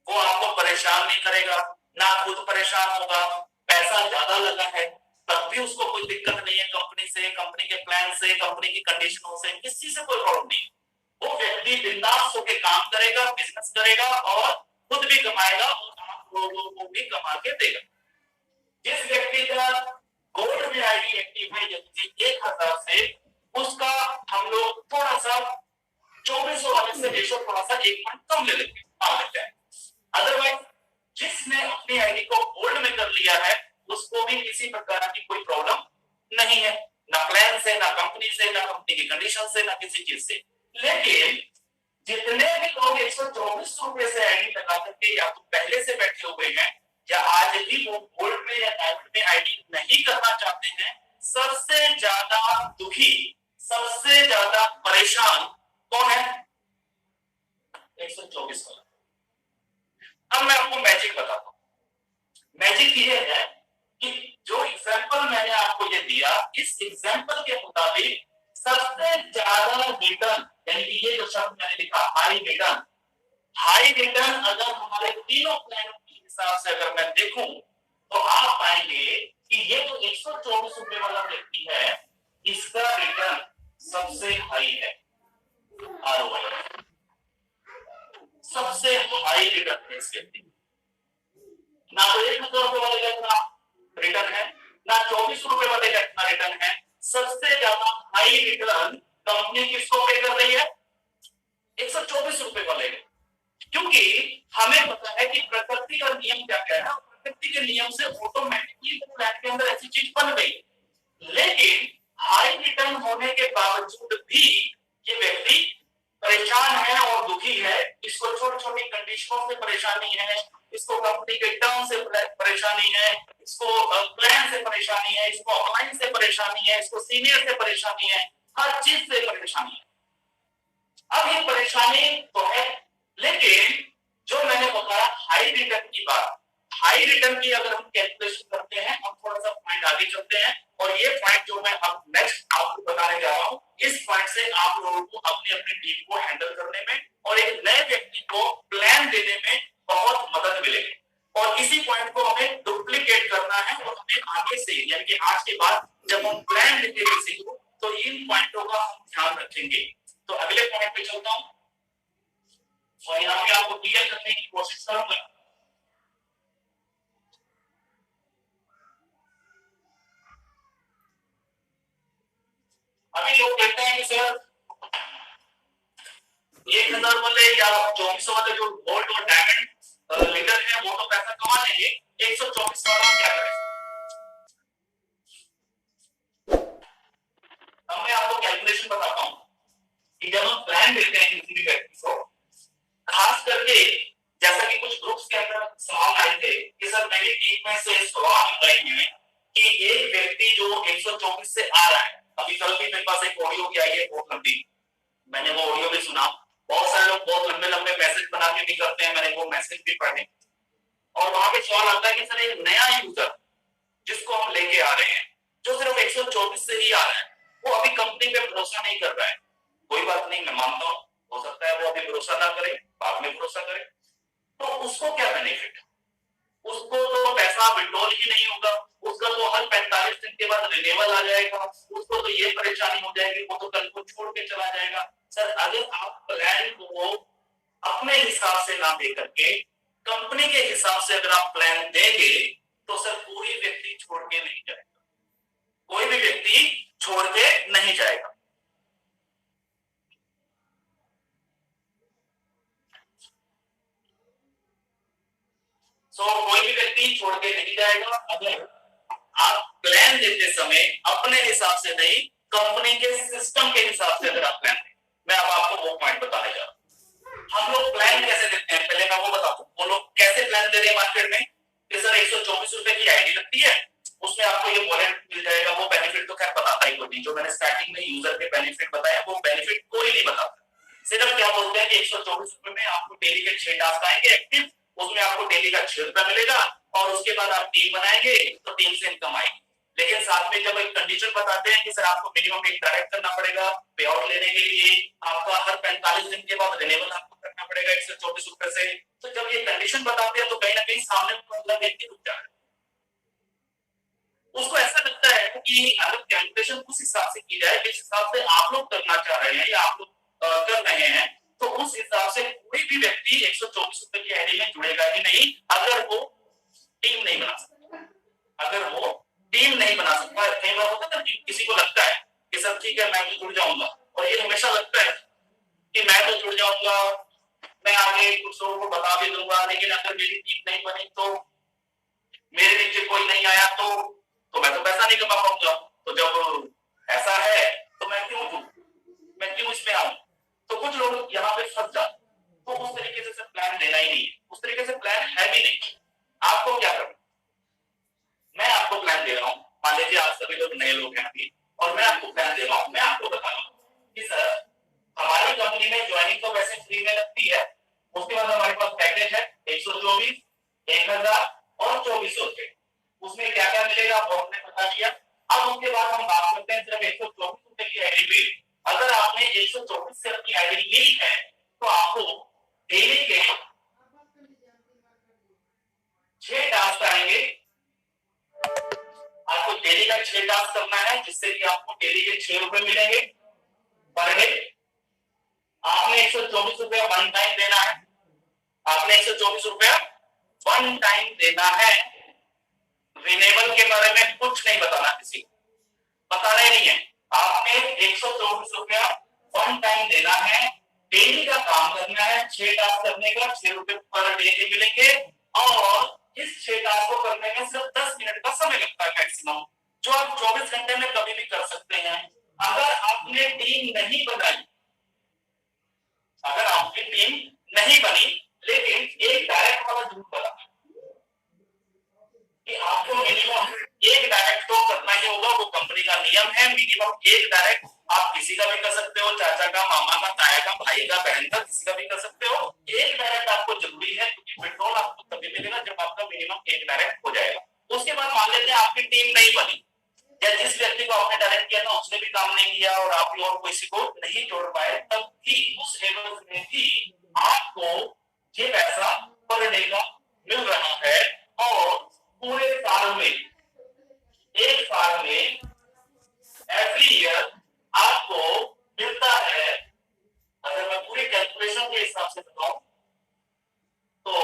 वो आपको परेशान नहीं करेगा, ना खुद परेशान होगा। पैसा ज्यादा लगा है तब भी उसको कोई दिक्कत नहीं है, कंपनी से, कंपनी के प्लान से, कंपनी की कंडीशनों से, किसी से कोई प्रॉब्लम नहीं। वो व्यक्ति बिंदास होकर काम करेगा, बिजनेस करेगा और खुद भी कमाएगा और आप लोगों को भी कमा के देगा। जिस व्यक्ति का गोल्ड में आईडी एक्टिव है, जैसे 1000 से, उसका हम लोग थोड़ा सा 2400 वाले से रेशो थोड़ा सा 1 पॉइंट कम ले लेते हैं। अदरवाइज जिसने अपनी आईडी को गोल्ड में कर लिया है उसको भी किसी प्रकार की कोई प्रॉब्लम नहीं है, ना प्लान से, ना कंपनी से, ना कंपनी की कंडीशन से, ना किसी चीज से। लेकिन जितने भी लोग 124 रुपए से आईडी लगा करके या तो पहले से बैठे हुए हैं या आज भी वो गोल्ड में या डायमंड में आईडी नहीं करना चाहते हैं, सबसे ज्यादा दुखी, सबसे ज्यादा परेशान कौन है? 124 वाला। अब मैं आपको मैजिक बताता हूं। मैजिक ये है कि जो एग्जांपल मैंने आपको ये दिया, इस एग्जांपल के मुताबिक सबसे ज्यादा रिटर्न, यानी कि ये जो शब्द मैंने लिखा हाई रिटर्न, हाई रिटर्न अगर हमारे तीनों प्लान के हिसाब से अगर मैं देखूं तो आप पाएंगे कि ये जो 124 रुपए वाला व्यक्ति है, इसका रिटर्न सबसे हाई है, आरओआई सबसे हाई रिटर्न है इस व्यक्ति। ना तो 1000 रुपए वाले का इतना रिटर्न है, ना 24 रुपए वाले का इतना रिटर्न है। सबसे ज्यादा हाई रिटर्न कंपनी किसको पे कर रही है? 124 रुपए वाले, क्योंकि हमें पता है कि प्रकृति का नियम क्या है, प्रकृति के नियम से ऑटोमेटिकली प्लान के अंदर ऐसी चीज बन गई। लेकिन हाई रिटर्न होने के बावजूद भी ये व्यक्ति परेशान है और दुखी है। इसको छोटी छोटी कंडीशनों से परेशानी है, इसको कंपनी के टर्म से परेशानी है, इसको प्लान से परेशानी है, इसको ऑनलाइन से परेशानी है, इसको सीनियर से परेशानी है, हर चीज से परेशानी है। अब ये परेशानी तो है, लेकिन जो मैंने बताया हाई रिटर्न की बात, हाई रिटर्न की अगर हम कैलकुलेशन करते हैं, हम थोड़ा सा पॉइंट आगे चलते हैं और ये पॉइंट जो मैं अब नेक्स्ट आपको बताने जा रहा हूं, इस पॉइंट से आप लोगों को अपनी अपनी टीम को हैंडल करने में और एक नए व्यक्ति को प्लान देने में बहुत मदद मिलेगी। और इसी पॉइंट को हमें डुप्लीकेट करना है और हमें आगे से, यानी कि आज के बाद जब हम प्लान देते किसी को, तो इन पॉइंटों का हम ध्यान रखेंगे। तो अगले पॉइंट पे चलता हूं और यहाँ पे आपको क्लियर करने की कोशिश करूंगा। अभी लोग कहते हैं कि सर 1000 वाले या 2400 वाले जो गोल्ड और डायमंड लीडर है वो तो पैसा कमा लेंगे, 124 वाला क्या करें? अब मैं आपको कैलकुलेशन बताता हूं कि जब हम प्लान देते हैं किसी भी व्यक्ति को, खास करके जैसा कि कुछ ग्रुप्स के अंदर सवाल आए थे कि सर मेरी टीम में से सवाल आए हैं कि एक व्यक्ति जो 124 से आ रहा है, अभी कल भी मेरे पास एक ऑडियो भी आई है बहुत लंबी, मैंने वो ऑडियो भी सुना। बहुत सारे लोग बहुत लंबे लंबे मैसेज बना के भी करते हैं, मैंने वो मैसेज भी पढ़े और वहां पे सवाल आता है कि सर एक नया यूजर जिसको हम लेके आ रहे हैं, जो सिर्फ 124 से ही आ रहा है, वो अभी कंपनी पे भरोसा नहीं कर रहा है। कोई बात नहीं, मैं मानता हूँ, हो सकता है वो अभी भरोसा ना करे, बाद में भरोसा करे, तो उसको क्या बेनिफिट? उसको तो पैसा विड्रॉल ही नहीं होगा, उसका तो हर 45 दिन के बाद रिन्यूअल आ जाएगा, उसको तो ये परेशानी हो जाएगी, वो तो कल को छोड़ के चला जाएगा। सर अगर आप प्लान को अपने हिसाब से ना दे करके कंपनी के हिसाब से अगर आप प्लान देंगे तो सर कोई व्यक्ति छोड़ के नहीं जाएगा, कोई भी व्यक्ति छोड़ के नहीं जाएगा। कोई भी व्यक्ति छोड़ के नहीं जाएगा अगर आप प्लान देते समय अपने हिसाब से नहीं, कंपनी के सिस्टम के हिसाब से अगर आप प्लान दें। मैं अब आपको वो पॉइंट बताने जा रहा हूं। हम लोग प्लान कैसे देते हैं, पहले मैं वो बताता हूं। वो लोग कैसे प्लान दे रहे हैं मार्केट में कि सर 124 रुपए की आईडी लगती है, उसमें आपको ये वॉलेट मिल जाएगा। वो बेनिफिट तो खैर बताता ही कोई नहीं, जो मैंने स्टार्टिंग में यूजर के बेनिफिट बताया वो बेनिफिट कोई नहीं बताता। सिर्फ क्या बोलते हैं कि 124 रुपए में आपको डेली के 6 टास्क आएंगे एक्टिव, उसमें आपको डेली का 6 रुपया मिलेगा और उसके बाद आप टीम बनाएंगे तो टीम से इनकम आएगी। लेकिन साथ में जब एक कंडीशन बताते हैं कि सर आपको मिनिमम एक डायरेक्ट करना पड़ेगा पे आउट लेने के लिए, आपका हर 45 दिन के बाद रिन्यूअल आपको करना पड़ेगा 124 रुपए से। तो जब ये कंडीशन बताते हैं तो कहीं ना कहीं सामने मतलब व्यक्ति रुक जाता है, उसको ऐसा लगता है कि अगर कैलकुलेशन उस हिसाब से की जाए जिस हिसाब से आप लोग करना चाह रहे हैं या आप लोग कर रहे हैं, तो उस हिसाब से कोई भी व्यक्ति 124 रुपए की आईडी में जुड़ेगा ही नहीं अगर वो टीम नहीं बना सकता। अगर वो टीम नहीं बना सकता, कई बार होता है कि किसी को लगता है कि सर ठीक है मैं भी जुड़ जाऊंगा, और ये हमेशा लगता है कि मैं तो जुड़ जाऊंगा, मैं आगे कुछ लोगों को बता भी दूंगा, लेकिन अगर मेरी टीम नहीं बनी तो मेरे नीचे कोई नहीं आया तो मैं तो पैसा नहीं कमा पाऊंगा। तो जब ऐसा है तो मैं क्यों जुड़ूं, मैं क्यों इसमें आऊं? तो कुछ लोग यहाँ पे फंस जाते। तो उस तरीके से प्लान देना ही नहीं है, उस तरीके से प्लान है भी नहीं। आपको क्या करना, मैं आपको प्लान दे रहा हूँ। मान लीजिए आप सभी लोग नए लोग हैं अभी और मैं आपको प्लान दे रहा हूँ, मैं आपको बता रहा हूँ कि सर हमारी कंपनी में ज्वाइनिंग तो वैसे फ्री में लगती है, उसके बाद हमारे पास पैकेज है 124, 1000 और 2400 रुपए। उसमें क्या क्या मिलेगा वो हमने बता दिया। अब उसके बाद हम बात करते हैं सिर्फ 124 रुपए की आईडी पे। अगर आपने 124 से अपनी आईडी ली है तो आपको डेली के 6 टास्क आएंगे। आपको डेली का 6 टास्क करना है जिससे कि आपको डेली के 6 रुपए मिलेंगे पर डे। आपने 124 रुपया वन टाइम देना है, आपने 124 रुपया वन टाइम देना है। रिन्यूअल के बारे में कुछ नहीं बताना, किसी बताना ही नहीं है। आपने 124 रुपया वन टाइम देना है, डेली का काम करना है, 6 टास्क करने का 6 रुपए पर डे के मिलेंगे। और इस 6 टास्क को करने में सिर्फ 10 मिनट का समय लगता है मैक्सिमम, जो आप 24 घंटे में कभी भी कर सकते हैं। अगर आपने टीम नहीं बनाई, अगर आपकी टीम नहीं बनी, लेकिन एक डायरेक्ट वाला जरूर बना कि आपको मिनिमम एक डायरेक्ट तो करना ही होगा, वो कंपनी का नियम है। मिनिमम एक डायरेक्ट आप किसी का भी कर सकते हो, चाचा का, मामा का, ताया का, भाई का, बहन का, किसी का भी कर सकते हो। एक डायरेक्ट आपको जरूरी है क्योंकि पेट्रोल आपको तभी मिलेगा जब आपका मिनिमम एक डायरेक्ट हो जाएगा। उसके बाद मान लेते हैं आपकी टीम नहीं बनी या जिस व्यक्ति को आपने डायरेक्ट किया था उसने भी काम नहीं किया और आप भी और किसी को नहीं जोड़ पाए, तब भी उस एवज में भी आपको ये पैसा पर डे का मिल रहा है। और पूरे साल में, एक साल में एवरी ईयर आपको मिलता है, अगर मैं पूरी कैलकुलेशन के हिसाब से बताऊं तो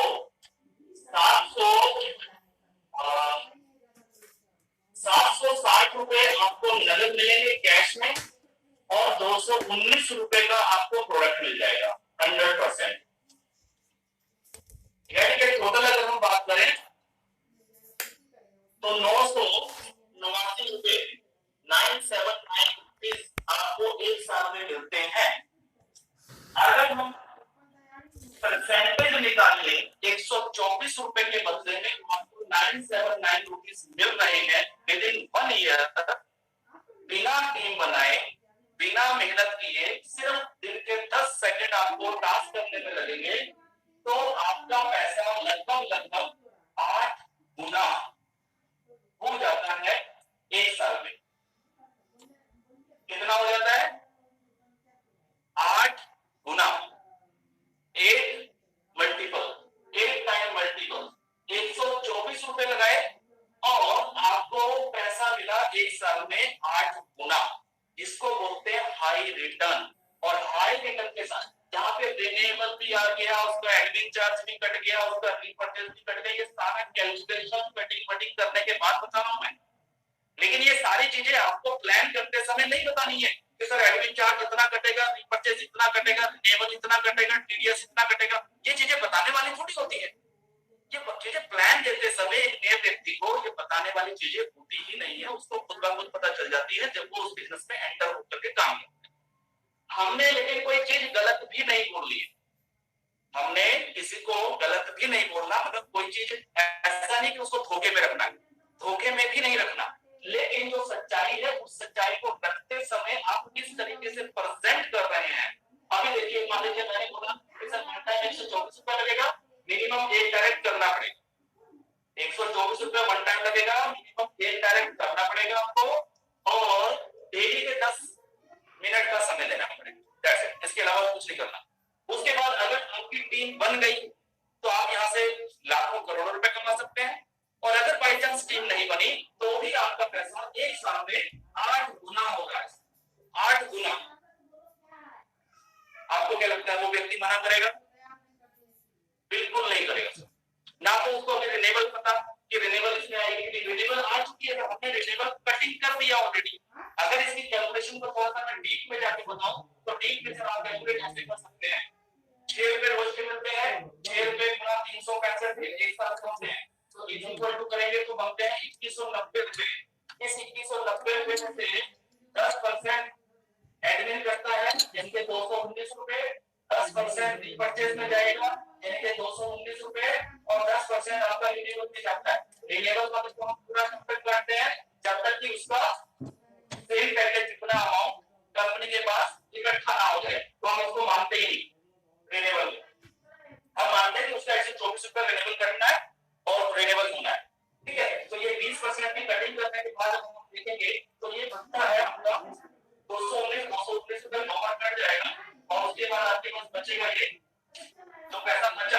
760 रुपए आपको नगद मिलेंगे कैश में और 219 रुपए का आपको प्रोडक्ट मिल जाएगा 100%। यानी कि टोटल अगर हम बात करें तो 989 रुपए 979 रुपीज आपको एक साल में मिलते हैं। अगर हम परसेंटेज निकाल लें 124 रुपए के बदले में आपको 979 रुपीज मिल रहे हैं विद इन 1 ईयर, बिना टीम बनाए, बिना मेहनत किए, सिर्फ दिन के 10 सेकंड आपको टास्क करने में लगेंगे तो आपका पैसा लगभग 8 गुना हो जाता है एक साल में। कितना हो जाता है? 8 गुना। 8 मल्टीपल, 8 चार्ज भी कट गया, उसका रीपरचेज भी कट गया, ये सारा कैलकुलेशन कटिंग करने के बाद बता रहा हूं मैं। लेकिन ये सारी चीजें आपको प्लान करते समय नहीं बतानी है कि सर एडमिन चार्ज इतना कटेगा, रीपरचेज इतना कटेगा, रिन्यूअल इतना कटेगा, टीडीएस इतना कटेगा। ये चीजें बताने वाली थोड़ी होती है। ये चीजें प्लान देते समय एक नए व्यक्ति को ये बताने वाली चीजें होती ही नहीं है, उसको खुद ब खुद पता चल जाती है जब वो उस बिजनेस में एंटर होकर के काम करता है। हमने लेकिन कोई चीज गलत भी नहीं बोली, हमने किसी को गलत भी नहीं बोलना, मतलब कोई चीज ऐसा नहीं कि उसको धोखे में रखना है, धोखे में भी नहीं रखना, लेकिन जो सच्चाई है उस सच्चाई को रखते समय आप किस तरीके से प्रेजेंट कर रहे हैं। अभी देखिए, मान लीजिए मैंने बोला कि सर वन टाइम 124 रुपए लगेगा, मिनिमम एक डायरेक्ट करना पड़ेगा, 124 रुपए वन टाइम लगेगा, मिनिमम एक डायरेक्ट करना पड़ेगा आपको, और डेली के 10 मिनट का समय देना पड़ेगा, दैट्स इट, इसके अलावा कुछ नहीं करना। उसके बाद अगर आपकी टीम बन गई तो आप यहां से लाखों करोड़ों रुपए कमा सकते हैं, और अगर बाई चांस टीम नहीं बनी तो भी आपका पैसा एक साल में 8 गुना होगा, 8 गुना। आपको क्या लगता है वो व्यक्ति मना करेगा? बिल्कुल नहीं करेगा। ना तो उसको अगर रिन्यूअल पता कि रिन्यूअल इसमें आएगी, रिन्यूअल आ चुकी है तो हमने रिन्यूअल कटिंग कर दिया ऑलरेडी। अगर इसकी कैलकुलेशन को थोड़ा सा मैं डीप में जाके बताऊं तो डीप में सर आप कैलकुलेट ऐसे कर सकते हैं, 6 रुपए रोज के मिलते हैं, 6 रुपए गुना 365 एक साल से होते हैं, तो इज इक्वल टू करेंगे तो बनते हैं 2190 रुपए। इस 2190 रुपए में से 10% एडमिन करता है जिनके 219 रुपए, 10% रीपरचेज में जाएगा जिनके 219 रुपए, और 10% आपका रिन्यूअल में जाता है। रिन्यूअल का तो हम पूरा तब तक करते हैं जब तक कि उसका सेल पहले जितना अमाउंट कंपनी के पास इकट्ठा ना हो जाए, तो हम उसको मानते ही नहीं रिन्यूअल। हम मानते हैं कि उसका 124 रुपए रिन्यूअल करना है और रिन्यूअल होना है, ठीक है। तो ये 20% की कटिंग करने के बाद हम देखेंगे तो ये बनता है आपका 219 रुपए नॉर्मल कट जाएगा, और उसके बाद आपके पास बचेगा ये जो पैसा बचा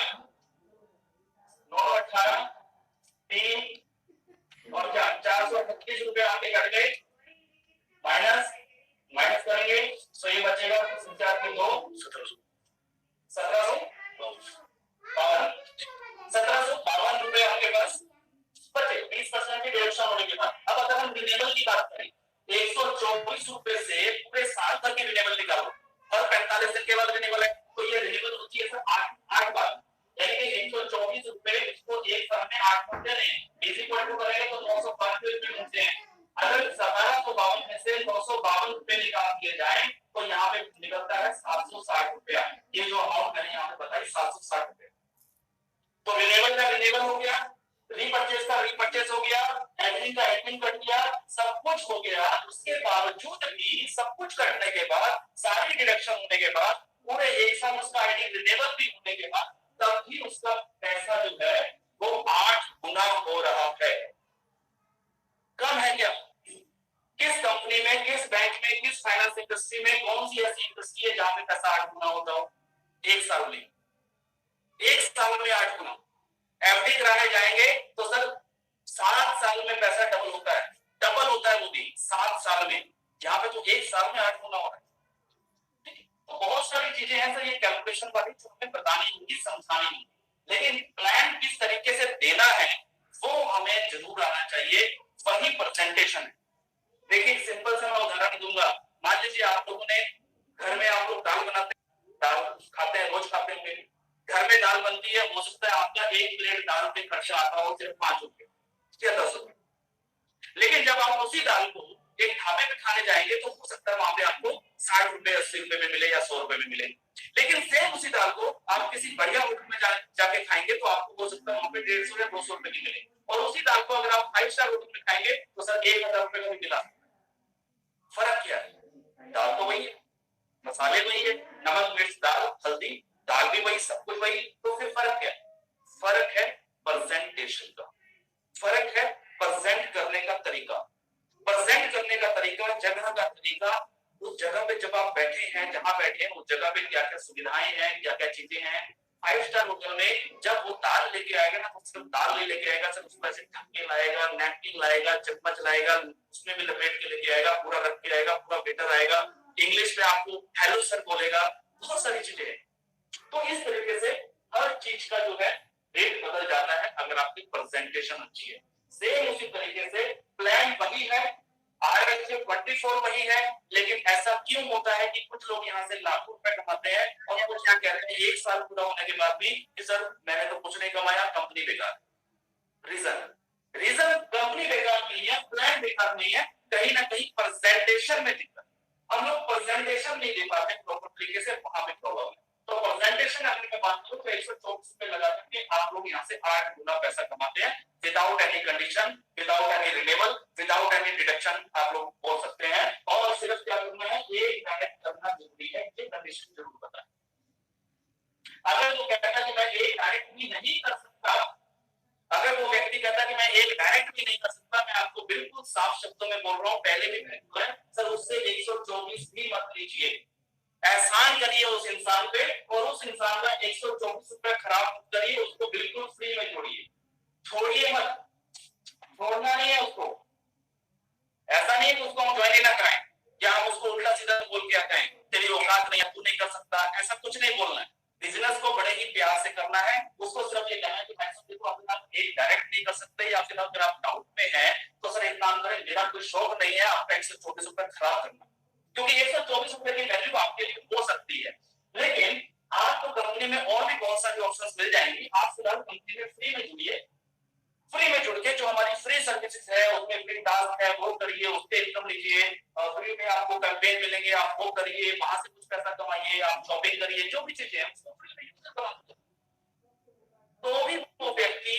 9 18 3 और 438 रुपए आपके कट गए, माइनस करेंगे तो ये बचेगा 2 1752 रुपए आपके पास बचे 20% की डिडक्शन होने के बाद। अब अगर हम रिन्यूअल की बात करें, 124 रुपए से पूरे साल तक की रिन्यूअल निकालो, और 45 दिन के बाद रिन्यूअल है, तो ये रिन्यूअल होती है सर 8 बार, यानी कि 124 रुपए इसको एक साल में 8 बार देने, इज इक्वल टू करेंगे तो 952 रुपए मिलते हैं। अगर 1752 में से 952 रुपए निकाल दिए जाए तो यहाँ पे निकलता है 760 रुपया। ये जो अमाउंट मैंने यहाँ पे बताई 760 रुपए। तो रिन्यूअल का रिन्यूअल हो गया, रीपरचेज का रीपरचेज हो गया, एडमिन का एडमिन कट गया, सब कुछ हो गया। उसके बावजूद भी सब कुछ करने के बाद, सारी डिडक्शन होने के बाद, पूरे एक साल उसका आईडी रिन्यूअल भी होने के बाद, तब भी उसका पैसा जो है वो 8 गुना हो रहा है। कम है क्या? किस कंपनी में, किस बैंक में, किस फाइनेंस इंडस्ट्री में, कौन सी ऐसी इंडस्ट्री है जहां पे पैसा 8 गुना होता हो एक साल में? एक साल में 8 गुना। एफडी कराने जाएंगे तो सर 7 साल में पैसा डबल होता है, डबल होता है वो भी 7 साल में, यहाँ पे तो एक साल में 8 गुना हो रहा है। तो बहुत सारी चीजें हैं सर ये कैलकुलेशन वाली जो हमें बतानी होगी, समझानी होगी, लेकिन प्लान किस तरीके से देना है वो हमें जरूर आना चाहिए, वही प्रेजेंटेशन है। देखिए सिंपल सा मैं उदाहरण दूंगा, मान लीजिए आप लोगों ने घर में आप लोग दाल बनाते हैं, दाल खाते हैं, रोज खाते होंगे, घर में दाल बनती है, हो सकता है आपका एक प्लेट दाल पे खर्चा आता हो सिर्फ 5 रुपए या 10 रुपए, लेकिन जब आप उसी दाल को एक ढाबे में खाने जाएंगे तो हो सकता है वहां पे आपको 60 रुपए 80 रुपए में मिले या 100 रुपए में मिले। लेकिन सेम उसी दाल को आप किसी बढ़िया होटल में जाके खाएंगे तो आपको हो सकता है वहां पे 150 या 200 रुपए की मिले, और उसी दाल को अगर आप 5 स्टार होटल में खाएंगे तो सर 1000 रुपए का भी मिला। फर्क क्या है? दाल तो वही है, मसाले वही है, नमक मिर्च दाल हल्दी, दाल भी वही, सब कुछ वही, तो फिर फर्क क्या? फर्क है प्रेजेंटेशन का, फर्क है प्रेजेंट करने का तरीका, प्रेजेंट करने का तरीका, जगह का तरीका। उस जगह पे जब आप बैठे हैं, जहां बैठे हैं उस जगह पे क्या क्या सुविधाएं हैं, क्या क्या चीजें हैं। 5 स्टार होटल में जब वो दाल लेके आएगा ना तो सिर्फ दाल नहीं लेके आएगा, सिर्फ उसमें से ढक्के लाएगा, नैपकिन लाएगा, चम्मच लाएगा, उसमें भी लपेट के लेके आएगा, पूरा रख के आएगा, पूरा वेटर आएगा, इंग्लिश में आपको हेलो सर बोलेगा, बहुत सारी चीजें हैं। तो इस तरीके से हर चीज का जो है रेट बदल जाता है अगर आपकी प्रेजेंटेशन अच्छी है। सेम उसी तरीके से प्लान वही है, IRS 24 वही है, लेकिन ऐसा क्यों होता है कि कुछ लोग यहाँ से लाखों रुपए कमाते हैं और कुछ क्या कहते हैं एक साल पूरा होने के बाद भी कि सर मैंने तो कुछ नहीं कमाया, कंपनी बेकार। रीजन कंपनी बेकार नहीं है, प्लान बेकार नहीं है, कहीं ना कहीं प्रेजेंटेशन में दिक्कत। हम लोग प्रेजेंटेशन नहीं दे पाते प्रॉपर तरीके से, वहां पे प्रॉब्लम है। तो प्रेजेंटेशन अगर मैं बात करूं तो 124 रुपए लगा करके आप लोग यहाँ से 8 गुना पैसा कमाते हैं without any condition, without any renewal, without any deduction आप लोग बोल सकते हैं। और सिर्फ क्या करना है, ये डायरेक्ट करना जरूरी है, ये कंडीशन जरूर बताएं। अगर वो कहता है कि मैं एक डायरेक्ट भी नहीं कर सकता, अगर वो व्यक्ति कहता है कि मैं एक डायरेक्ट भी नहीं कर सकता, मैं आपको बिल्कुल साफ शब्दों में बोल रहा हूं, पहले भी मैंने बोला सर उससे 124 भी मत लीजिए, एहसान करिए उस इंसान पे और उस इंसान का 124 रुपए खराब करिए, उसको बिल्कुल फ्री में छोड़िए मत, छोड़ना नहीं है उसको। ऐसा नहीं है कि उसको हम ज्वाइन ना कराएं या हम उसको उल्टा सीधा बोल के आते हैं तेरी औकात नहीं है, तू नहीं कर सकता, ऐसा कुछ नहीं बोलना है। बिजनेस को बड़े ही प्यार से करना है, उसको सिर्फ ये कहना है कि भाई साहब देखो अगर आप एक डायरेक्ट नहीं कर सकते या फिर अगर आप डाउट में हैं तो सर एक काम करें, मेरा कोई शौक नहीं है आपका 124 रुपए खराब करना, क्योंकि 124 रुपए की वैल्यू आपके लिए हो सकती है, लेकिन आपको कंपनी में और भी बहुत सारी ऑप्शंस मिल जाएंगी। आप फिलहाल कंपनी में फ्री में जुड़िए, फ्री में जुड़ के जो हमारी फ्री सर्विसेज है उसमें फ्री टास्क है वो करिए, उससे इनकम लीजिए, फ्री में आपको कैंपेन मिलेंगे आप वो करिए, वहां से कुछ पैसा कमाइए, आप शॉपिंग करिए, जो भी चीजें हैं उसको फ्री में यूज करिए। तो भी वो व्यक्ति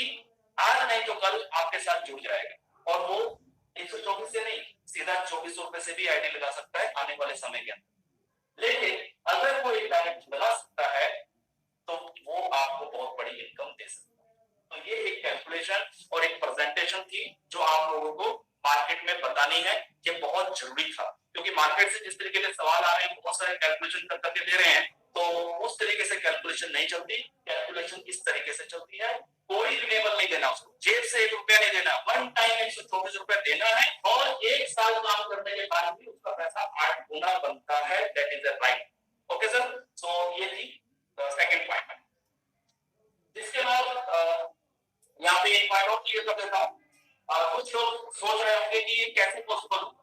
आज नहीं तो कल आपके साथ जुड़ जाएगा और वो 124 से नहीं सीधा 24 रुपए से भी आईडी लगा सकता है आने वाले समय के अंदर। लेकिन अगर वो एक डायरेक्ट लगा सकता है तो वो आपको बहुत बड़ी इनकम दे सकता है। तो ये एक कैलकुलेशन और एक प्रेजेंटेशन थी जो आप लोगों को मार्केट में बतानी है, ये बहुत जरूरी था, क्योंकि मार्केट से जिस तरीके से सवाल आ रहे हैं बहुत सारे कैलकुलेशन कर करके दे रहे हैं, तो उस तरीके से कैलकुलेशन नहीं चलती। कैलकुलेशन इस तरीके से चलती है, कोई रिन्यूअल नहीं देना, उसको जेब से 1 रुपया नहीं देना, वन टाइम 124 रुपया देना है और 1 साल काम करने के बाद भी उसका पैसा 8 गुना बनता है। That is the right. Okay sir, so ये थी सेकंड पॉइंट। इसके बाद यहाँ पे एक पॉइंट और क्लियर कर देता हूँ। कुछ लोग सोच रहे होंगे कि ये कैसे पॉसिबल होगा,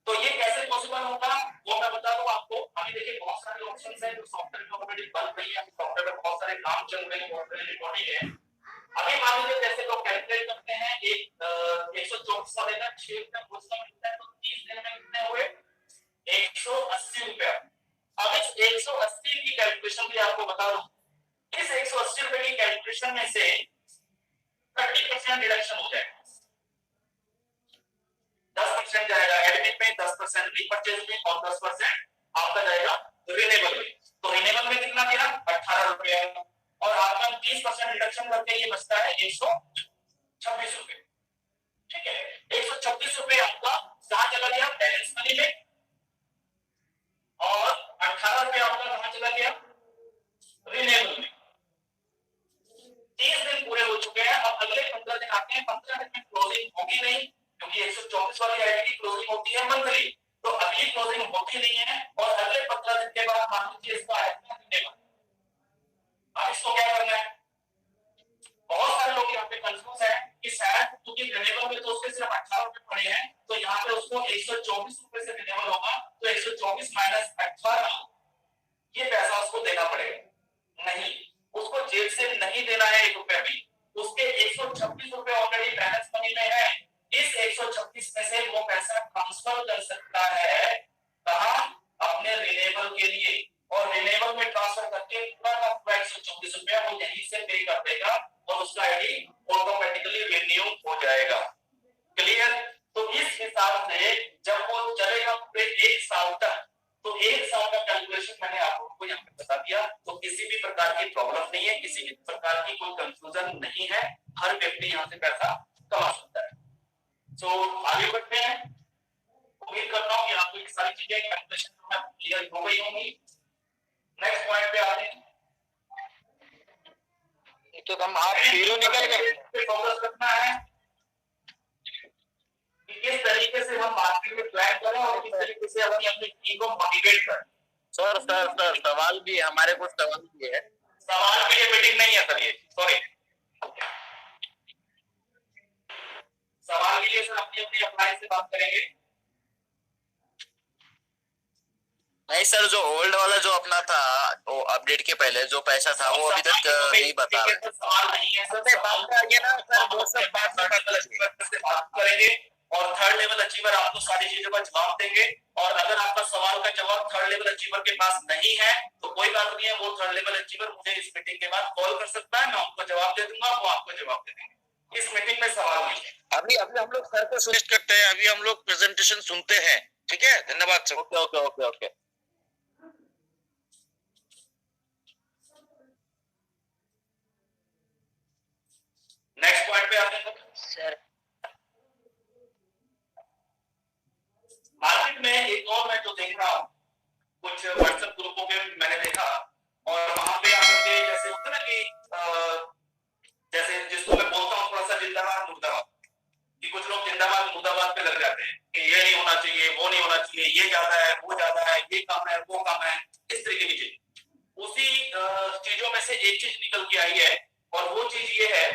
तो ये कैसे पॉसिबल होगा वो मैं बता दूं आपको। अभी देखिए बहुत सारे ऑप्शंस हैं जो सॉफ्टवेयर में ऑलरेडी बन रही है, सॉफ्टवेयर में बहुत सारे काम चल रहे हैं, बहुत सारे रिकॉर्डिंग है। अभी मान लीजिए जैसे लोग कैलकुलेट करते हैं एक 124 वाले का 6 रुपया क्वेश्चन मिलता है, तो 30 दिन में कितने हुए 180 रुपया। अब इस 180 की कैलकुलेशन भी आपको बता दूं, इस 180 रुपए की कैलकुलेशन में से 30% डिडक्शन हो जाएगा, 10% जाएगा एडमिट में, 10% रीपरचेज में और 10% आपका जाएगा रिन्यूअल में। तो रिन्यूअल में कितना दिया 18 रुपए और आपका 30% डिडक्शन करके ये बचता है 126 रुपए। ठीक है, 126 रुपए आपका कहां चला गया बैलेंस मनी में और 18 रुपए आपका कहां चला गया रिन्यूअल में। 30 दिन पूरे हो चुके हैं, अब अगले 15 दिन आते हैं। 15 दिन में क्लोजिंग होगी नहीं, क्योंकि 124 वाली आईडी की क्लोजिंग होती है मंथली, तो अगली क्लोजिंग होती नहीं है और अगले 15 दिन के बाद मान लीजिए इसका आएगा रिन्यूअल। अब इसको क्या करना है, बहुत सारे लोग यहाँ पे कंफ्यूज है कि शायद क्योंकि रिन्यूअल में तो उसके सिर्फ 18 रुपए पड़े हैं, तो यहाँ पे उसको 124 रुपए से रिन्यूअल होगा, तो 124 माइनस 18 ये पैसा उसको देना पड़ेगा। नहीं, उसको जेब से नहीं देना है 1 रुपया भी, उसके 126 रुपए ऑलरेडी बैलेंस मनी में है, इस 126 में से वो पैसा ट्रांसफर कर सकता है कहां अपने रिन्यूअल के लिए, और रिन्यूअल में ट्रांसफर करके पूरा 124 रुपया वो यहीं से पे कर देगा और उसका आईडी ऑटोमेटिकली रिन्यू हो जाएगा। क्लियर? तो इस हिसाब से जब वो चलेगा पूरे 1 साल तक, तो 1 साल का कैलकुलेशन मैंने आप लोगों को यहाँ पे बता दिया, तो किसी भी प्रकार की प्रॉब्लम नहीं है, किसी भी प्रकार की कोई कंफ्यूजन नहीं है, हर व्यक्ति यहाँ से पैसा कमा सकता है। सो आगे बढ़ते हैं। उम्मीद करता हूँ कि आपको ये सारी चीजें कैलकुलेशन में क्लियर हो गई होंगी। नेक्स्ट पॉइंट पे आते हैं। तो हम आप हीरो निकल गए, फोकस करना है कि किस तरीके से हम मार्केट में प्लान करें और किस तरीके से अपनी टीम को मोटिवेट करें। सर सवाल भी हमारे कुछ सवाल भी है। सवाल के लिए मीटिंग नहीं है सर, ये सॉरी, सवाल के लिए सर अपनी अपनी अप्लाई से बात करेंगे। नहीं सर, जो ओल्ड वाला जो अपना था वो अपडेट के पहले जो पैसा था वो अभी तक नहीं बता रहे। सवाल नहीं है सर, बात करेंगे ना सर, वो सब बात में बात करेंगे और थर्ड लेवल अचीवर आपको सारी चीजों का जवाब देंगे। और अगर आपका सवाल का जवाब थर्ड लेवल अचीवर के पास नहीं है तो कोई बात नहीं है, वो थर्ड लेवल अचीवर मुझे इस मीटिंग के बाद कॉल कर सकता है, मैं आपको जवाब दे दूंगा, वो आपको जवाब दे देंगे। इस मीटिंग में सवाल नहीं है। अभी अभी हम लोग सर को सजेस्ट करते हैं, अभी हम लोग प्रेजेंटेशन सुनते हैं। ठीक है, धन्यवाद sir. Okay okay okay okay. Next point पे आते हैं सर। मार्केट में एक और मैं जो देख रहा हूँ, कुछ व्हाट्सएप ग्रुपों पे मैंने देखा और वहां पे आकर के जैसे होता है ना कि जैसे जिसको मैं बोलता हूँ थोड़ा सा जिंदाबाद मुर्दाबाद, कि कुछ लोग जिंदाबाद मुर्दाबाद पे लग जाते हैं कि ये नहीं होना चाहिए, वो नहीं होना चाहिए, ये ज्यादा है, वो ज्यादा है, ये कम है, वो कम है, इस तरीके की चीज। उसी चीजों में से एक चीज निकल के आई है और वो चीज ये है